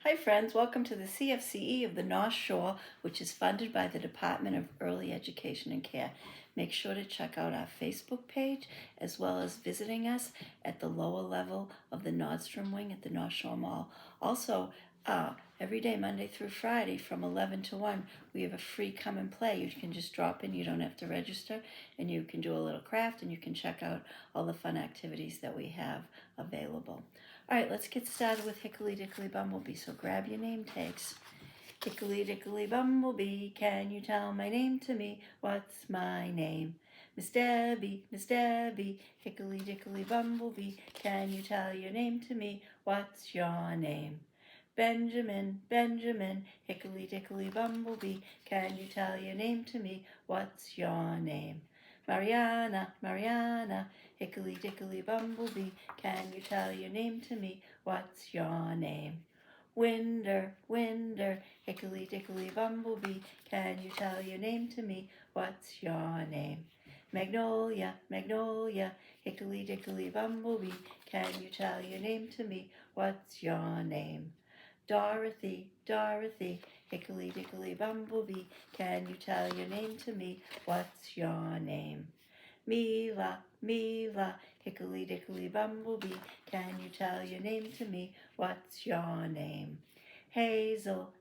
Hi friends, welcome to the CFCE of the North Shore, which is funded by the Department of Early Education and Care. Make sure to check out our Facebook page as well as visiting us at the lower level of the Nordstrom wing at the North Shore Mall. Also, every day, Monday through Friday from 11 to 1, we have a free come and play. You can just drop in, you don't have to register, and you can do a little craft and you can check out all the fun activities that we have available. All right, let's get started with Hickory Dickory Bumblebee. So grab your name tags. Hickory Dickory Bumblebee, can you tell my name to me? What's my name? Miss Debbie, Hickory Dickory Bumblebee, can you tell your name to me? What's your name? Benjamin, Hickory Dickory Bumblebee, can you tell your name to me? What's your name? Mariana, Hickory Dickory Bumblebee, can you tell your name to me? What's your name? Winder, Hickory Dickory Bumblebee, can you tell your name to me? What's your name? Magnolia, Hickory Dickory Bumblebee, can you tell your name to me? What's your name? Dorothy, Hickory Dickory Bumblebee, can you tell your name to me? What's your name? Mila, Hickory Dickory Bumblebee, can you tell your name to me? What's your name? Hazel,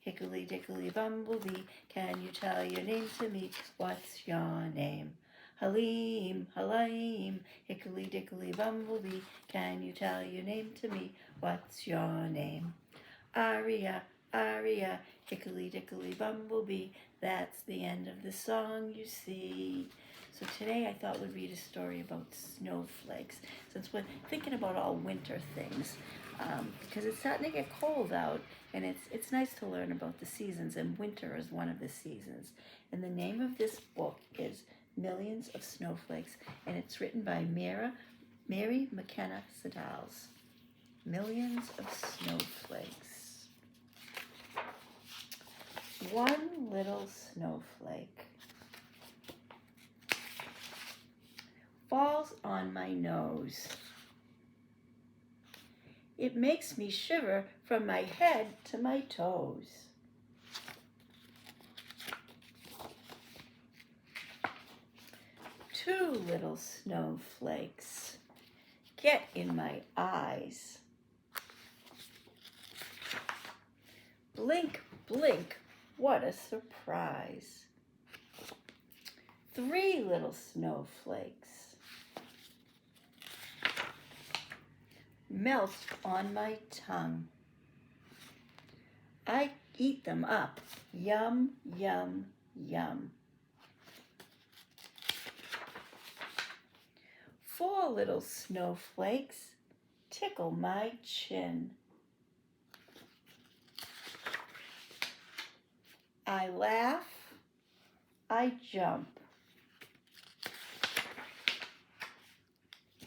Hickory Dickory Bumblebee, can you tell your name to me? What's your name? Halim, Hickory Dickory Bumblebee, can you tell your name to me? What's your name? Aria, Hickory Dickory Bumblebee, that's the end of the song, you see. So today I thought we'd read a story about snowflakes, since we're thinking about all winter things, because it's starting to get cold out, and it's nice to learn about the seasons, and winter is one of the seasons. And the name of this book is Millions of Snowflakes, and it's written by Mary McKenna Siddals. Millions of Snowflakes. One little snowflake falls on my nose. It makes me shiver from my head to my toes. Two little snowflakes get in my eyes. Blink, blink, what a surprise. Three little snowflakes melt on my tongue. I eat them up. Yum, yum, yum. Four little snowflakes tickle my chin. I laugh, I jump.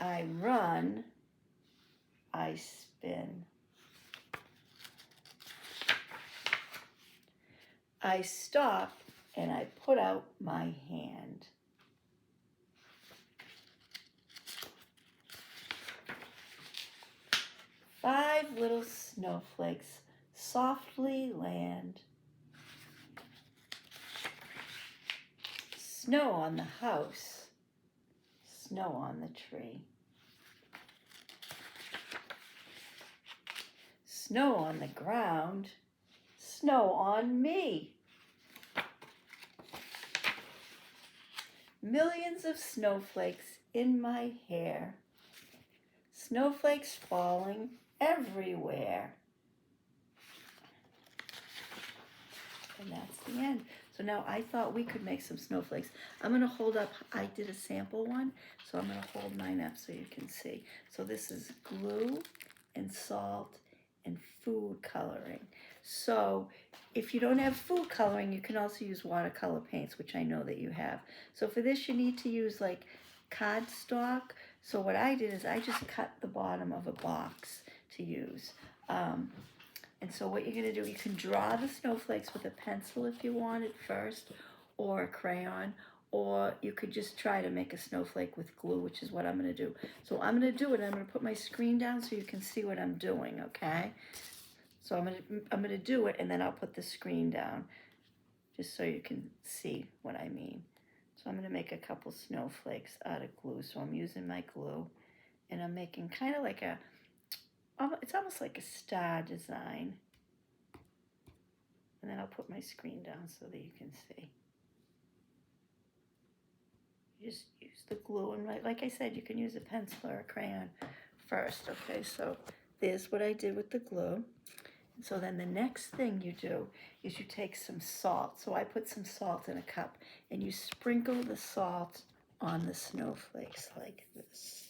I run, I spin. I stop and I put out my hand. Five little snowflakes softly land. Snow on the house, snow on the tree. Snow on the ground, snow on me. Millions of snowflakes in my hair. Snowflakes falling everywhere. And that's the end. So now I thought we could make some snowflakes. I'm going to hold up, I did a sample one, so I'm going to hold mine up so you can see. So this is glue and salt and food coloring. So if you don't have food coloring, you can also use watercolor paints, which I know that you have. So for this you need to use like cardstock. So what I did is I just cut the bottom of a box to use. And so what you're going to do, you can draw the snowflakes with a pencil if you want it first, or a crayon, or you could just try to make a snowflake with glue, which is what I'm going to do. So I'm going to do it, and I'm going to put my screen down so you can see what I'm doing, okay? So I'm gonna do it, and then I'll put the screen down, just so you can see what I mean. So I'm gonna make a couple snowflakes out of glue. So I'm using my glue, and I'm making kind of like it's almost like a star design. And then I'll put my screen down so that you can see. You just use the glue, and like I said, you can use a pencil or a crayon first. Okay, so there's what I did with the glue. So then the next thing you do is you take some salt. So I put some salt in a cup, and you sprinkle the salt on the snowflakes like this.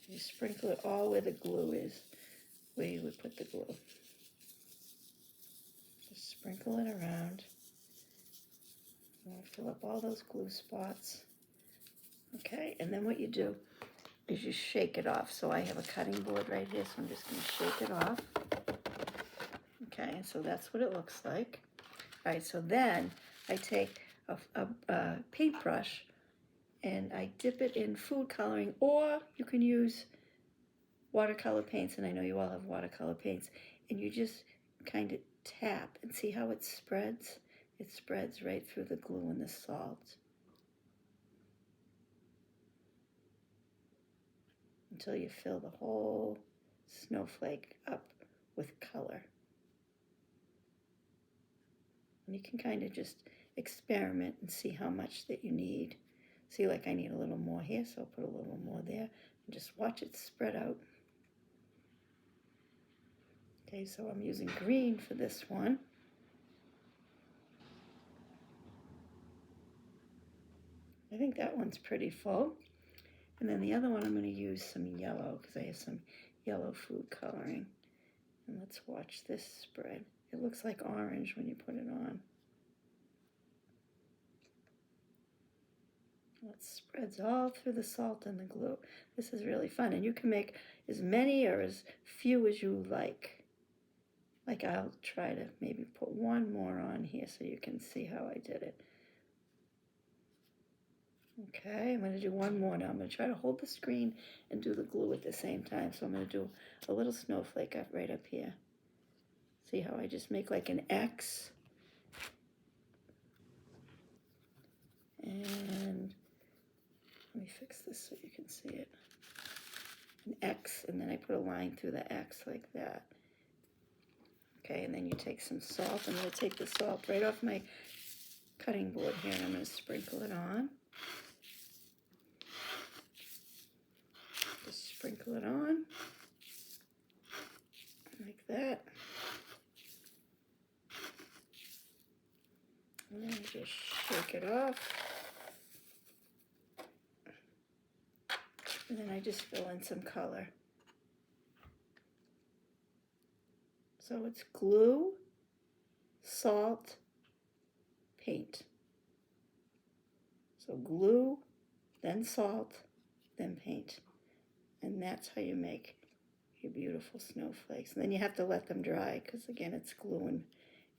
You sprinkle it all where the glue is, where you would put the glue. Just sprinkle it around. You want to fill up all those glue spots. Okay, and then what you do is you shake it off. So I have a cutting board right here, so I'm just going to shake it off. Okay, and so that's what it looks like. All right, so then I take a paintbrush and I dip it in food coloring, or you can use watercolor paints, and I know you all have watercolor paints, and you just kind of tap and see how it spreads? It spreads right through the glue and the salt until you fill the whole snowflake up with color. And you can kind of just experiment and see how much that you need. See, like I need a little more here, so I'll put a little more there and just watch it spread out. Okay, so I'm using green for this one. I think that one's pretty full. And then the other one I'm going to use some yellow because I have some yellow food coloring. And let's watch this spread. It looks like orange when you put it on. It spreads all through the salt and the glue. This is really fun, and you can make as many or as few as you like. Like I'll try to maybe put one more on here so you can see how I did it. Okay, I'm going to do one more now. I'm going to try to hold the screen and do the glue at the same time. So I'm going to do a little snowflake right up here. See how I just make like an X? And let me fix this so you can see it. An X, and then I put a line through the X like that. Okay, and then you take some salt. I'm going to take the salt right off my cutting board here, and I'm going to sprinkle it on. Just sprinkle it on like that. And then just shake it off. And then I just fill in some color. So it's glue, salt, paint. So glue, then salt, then paint. And that's how you make your beautiful snowflakes. And then you have to let them dry because, again, it's glue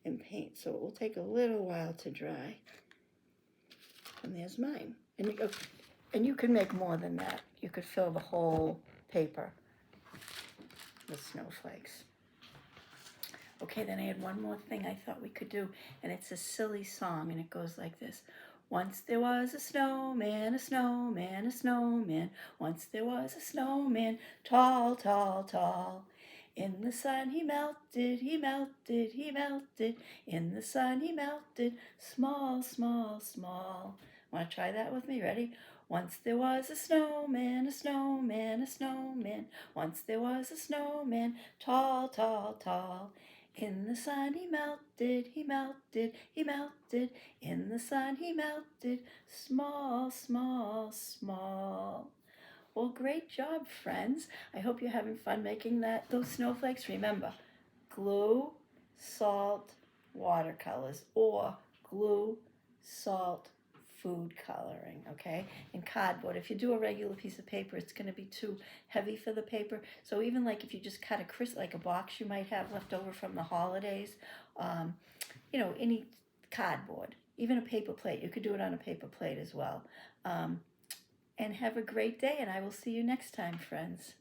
and paint. So it will take a little while to dry. And there's mine. And you can make more than that. You could fill the whole paper with snowflakes. Okay, then I had one more thing I thought we could do, and it's a silly song, and it goes like this. Once there was a snowman, a snowman, a snowman. Once there was a snowman, tall, tall, tall. In the sun he melted, he melted, he melted. In the sun he melted, small, small, small. Want to try that with me? Ready? Once there was a snowman, a snowman, a snowman. Once there was a snowman, tall, tall, tall. In the sun he melted, he melted, he melted. In the sun he melted, small, small, small. Well, great job, friends. I hope you're having fun making those snowflakes. Remember, glue, salt, watercolors, or glue, salt, food coloring, okay? And cardboard. If you do a regular piece of paper, it's going to be too heavy for the paper. So even like if you just cut like a box you might have left over from the holidays, any cardboard, even a paper plate. You could do it on a paper plate as well. And have a great day, and I will see you next time, friends.